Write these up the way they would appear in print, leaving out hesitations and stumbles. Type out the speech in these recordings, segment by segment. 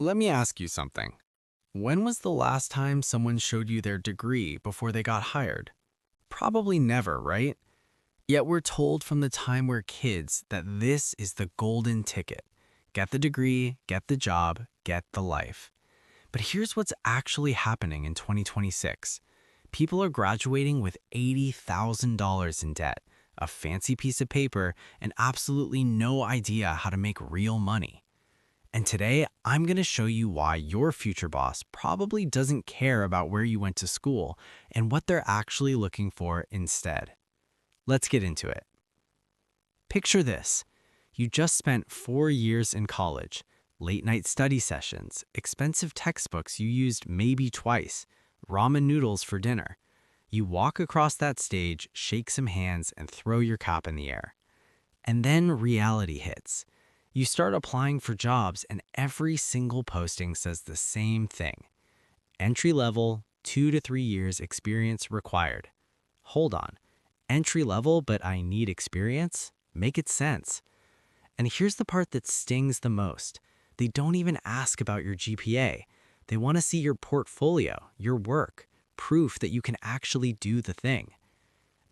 Let me ask you something. When was the last time someone showed you their degree before they got hired? Probably never, right? Yet we're told from the time we're kids that this is the golden ticket. Get the degree, get the job, get the life. But here's what's actually happening in 2026. People are graduating with $80,000 in debt, a fancy piece of paper, and absolutely no idea how to make real money. And today, I'm going to show you why your future boss probably doesn't care about where you went to school and what they're actually looking for instead. Let's get into it. Picture this. You just spent 4 years in college, late night study sessions, expensive textbooks you used maybe twice, ramen noodles for dinner. You walk across that stage, shake some hands, and throw your cap in the air. And then reality hits. You start applying for jobs, and every single posting says the same thing. Entry level, 2 to 3 years experience required. Hold on. Entry level, but I need experience? Make it sense. And here's the part that stings the most. They don't even ask about your GPA. They want to see your portfolio, your work, proof that you can actually do the thing.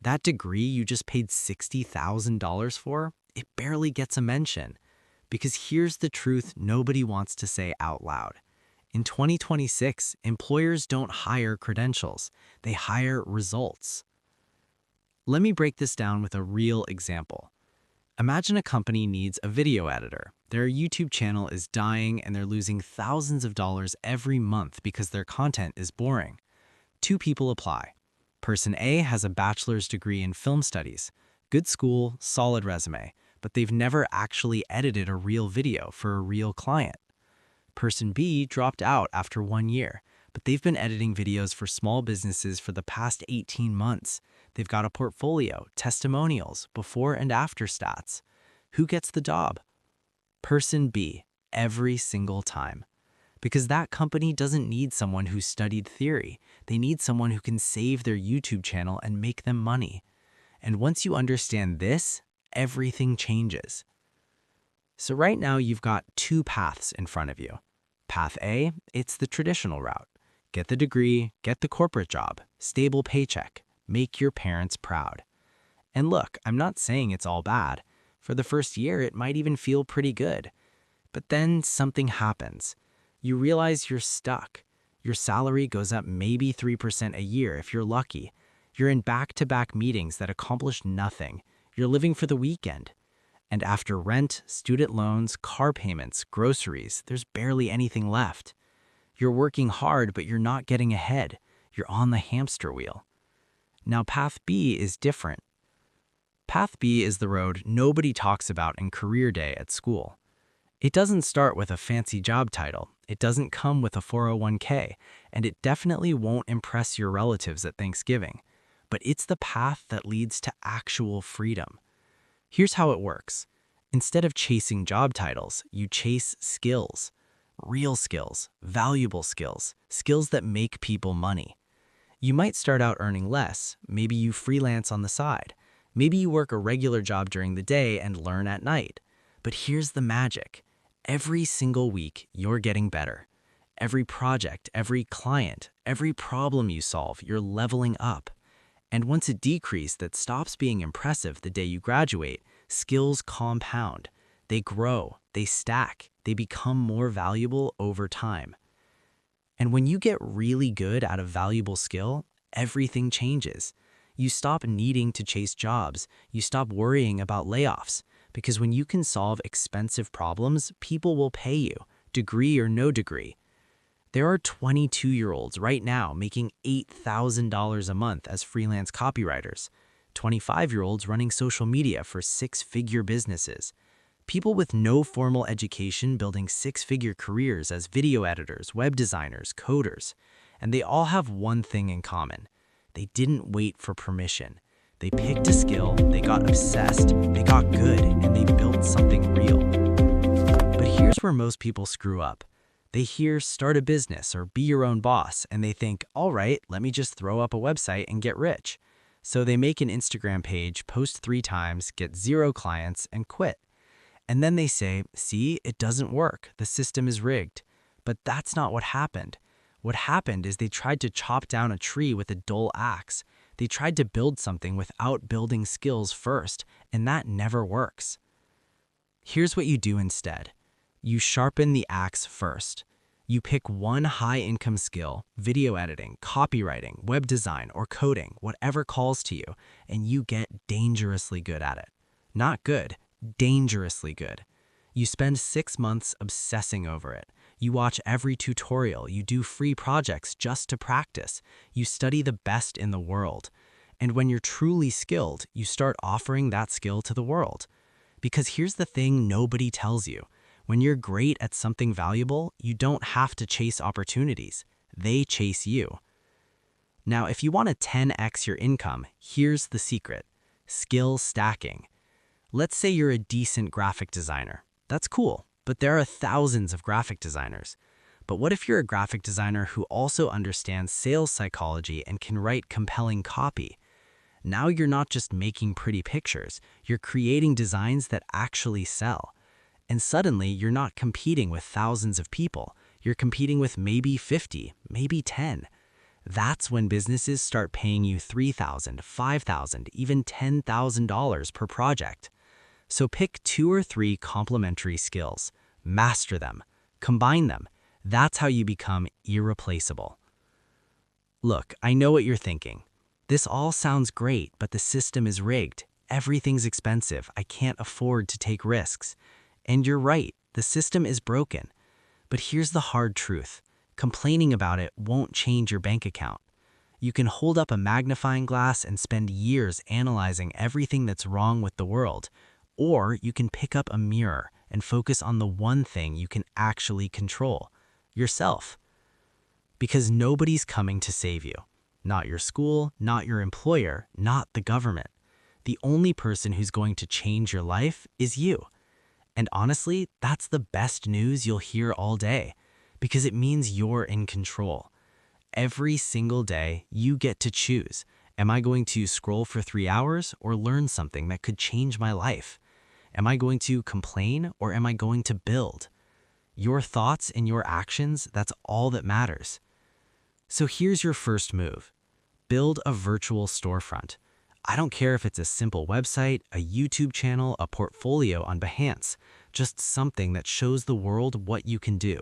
That degree you just paid $60,000 for, it barely gets a mention. Because here's the truth nobody wants to say out loud. In 2026, employers don't hire credentials, they hire results. Let me break this down with a real example. Imagine a company needs a video editor. Their YouTube channel is dying and they're losing thousands of dollars every month because their content is boring. 2 people apply. Person A has a bachelor's degree in film studies, good school, solid resume, but they've never actually edited a real video for a real client. Person B dropped out after 1 year, but they've been editing videos for small businesses for the past 18 months. They've got a portfolio, testimonials, before and after stats. Who gets the job? Person B, every single time. Because that company doesn't need someone who studied theory. They need someone who can save their YouTube channel and make them money. And once you understand this, everything changes. So right now you've got 2 paths in front of you. Path A, it's the traditional route. Get the degree, get the corporate job, stable paycheck, make your parents proud. And look, I'm not saying it's all bad. For the first year, it might even feel pretty good. But then something happens. You realize you're stuck. Your salary goes up maybe 3% a year if you're lucky. You're in back-to-back meetings that accomplish nothing. You're living for the weekend. And after rent, student loans, car payments, groceries, there's barely anything left. You're working hard, but you're not getting ahead. You're on the hamster wheel. Now, Path B is different. Path B is the road nobody talks about in career day at school. It doesn't start with a fancy job title. It doesn't come with a 401k, and it definitely won't impress your relatives at Thanksgiving. But it's the path that leads to actual freedom. Here's how it works. Instead of chasing job titles, you chase skills. Real skills, valuable skills, skills that make people money. You might start out earning less. Maybe you freelance on the side. Maybe you work a regular job during the day and learn at night. But here's the magic. Every single week, you're getting better. Every project, every client, every problem you solve, you're leveling up. And once a decrease that stops being impressive the day you graduate, skills compound. They grow, they stack, they become more valuable over time. And when you get really good at a valuable skill, everything changes. You stop needing to chase jobs. You stop worrying about layoffs. Because when you can solve expensive problems, people will pay you, degree or no degree. There are 22-year-olds right now making $8,000 a month as freelance copywriters, 25-year-olds running social media for 6-figure businesses, people with no formal education building 6-figure careers as video editors, web designers, coders. And they all have one thing in common. They didn't wait for permission. They picked a skill, they got obsessed, they got good, and they built something real. But here's where most people screw up. They hear start a business or be your own boss, and they think, all right, let me just throw up a website and get rich. So they make an Instagram page, post 3 times, get 0 clients, and quit. And then they say, see, it doesn't work. The system is rigged. But that's not what happened. What happened is they tried to chop down a tree with a dull axe. They tried to build something without building skills first, and that never works. Here's what you do instead. You sharpen the axe first. You pick one high-income skill, video editing, copywriting, web design, or coding, whatever calls to you, and you get dangerously good at it. Not good, dangerously good. You spend 6 months obsessing over it. You watch every tutorial, you do free projects just to practice. You study the best in the world. And when you're truly skilled, you start offering that skill to the world. Because here's the thing nobody tells you. When you're great at something valuable, you don't have to chase opportunities. They chase you. Now, if you want to 10x your income, here's the secret. Skill stacking. Let's say you're a decent graphic designer. That's cool, but there are thousands of graphic designers. But what if you're a graphic designer who also understands sales psychology and can write compelling copy? Now you're not just making pretty pictures, you're creating designs that actually sell. And suddenly, you're not competing with thousands of people. You're competing with maybe 50, maybe 10. That's when businesses start paying you $3,000, $5,000, even $10,000 per project. So pick 2 or 3 complementary skills. Master them. Combine them. That's how you become irreplaceable. Look, I know what you're thinking. This all sounds great, but the system is rigged. Everything's expensive. I can't afford to take risks. And you're right, the system is broken. But here's the hard truth. Complaining about it won't change your bank account. You can hold up a magnifying glass and spend years analyzing everything that's wrong with the world. Or you can pick up a mirror and focus on the one thing you can actually control, yourself. Because nobody's coming to save you. Not your school, not your employer, not the government. The only person who's going to change your life is you. And honestly, that's the best news you'll hear all day, because it means you're in control. Every single day, you get to choose. Am I going to scroll for 3 hours or learn something that could change my life? Am I going to complain or am I going to build? Your thoughts and your actions, that's all that matters. So here's your first move. Build a virtual storefront. I don't care if it's a simple website, a YouTube channel, a portfolio on Behance, just something that shows the world what you can do.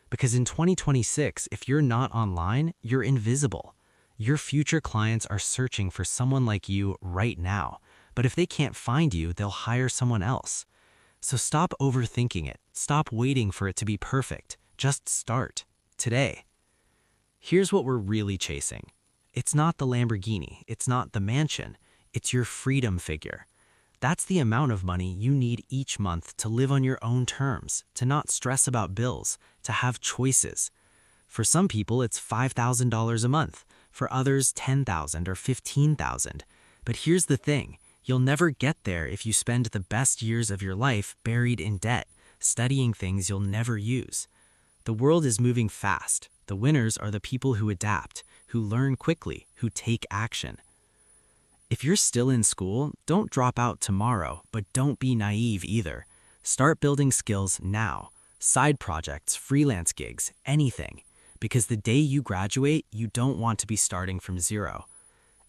Because in 2026, if you're not online, you're invisible. Your future clients are searching for someone like you right now, but if they can't find you, they'll hire someone else. So stop overthinking it. Stop waiting for it to be perfect. Just start today. Here's what we're really chasing. It's not the Lamborghini, it's not the mansion, it's your freedom figure. That's the amount of money you need each month to live on your own terms, to not stress about bills, to have choices. For some people, it's $5,000 a month. For others, $10,000 or $15,000. But here's the thing, you'll never get there if you spend the best years of your life buried in debt, studying things you'll never use. The world is moving fast. The winners are the people who adapt, who learn quickly, who take action. If you're still in school, don't drop out tomorrow, but don't be naive either. Start building skills now. Side projects, freelance gigs, anything. Because the day you graduate, you don't want to be starting from zero.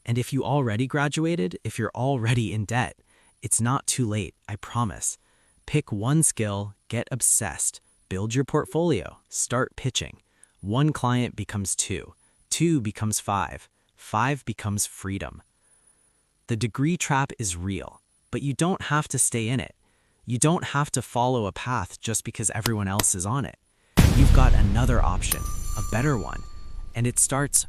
And if you already graduated, if you're already in debt, it's not too late, I promise. Pick one skill, get obsessed, build your portfolio, start pitching. 1 client becomes 2, 2 becomes 5, 5 becomes freedom. The degree trap is real, but you don't have to stay in it. You don't have to follow a path just because everyone else is on it. You've got another option, a better one, and it starts